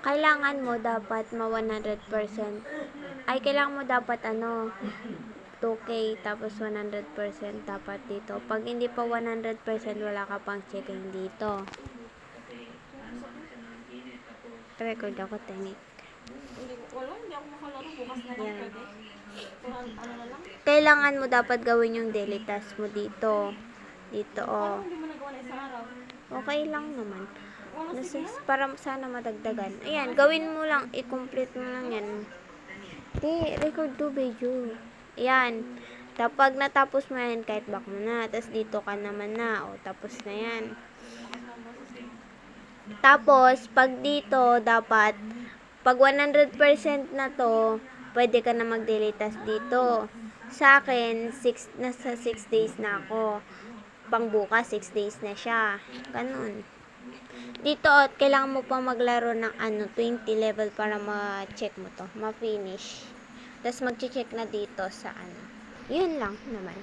kailangan mo dapat 100%. Ay, kailangan mo dapat 2K tapos 100% dapat dito. Pag hindi pa 100%, wala ka pang checking dito. Record ako, Tenik. Hindi ako makalaro. Bukas na lang Yan. pwede. Ano na lang? Kailangan mo dapat gawin yung daily task mo dito. Dito, Parang hindi mo nagawa na isang araw. Okay lang naman. Sige na. Para sana madagdagan. Ayan, gawin mo lang. I-complete mo lang yan. Record to video. Ayan. Pag natapos mo yan, kahit back mo na. Tapos dito ka naman na. Tapos na yan. Tapos, pag dito, dapat, pag 100% na to, pwede ka na mag-daily task dito. Sa akin, nasa 6 days na ako. Pang bukas, 6 days na siya. Ganun. Dito, kailangan mo pa maglaro ng 20 level para ma-check mo to, ma-finish. Tapos mag-check na dito sa Yun lang naman.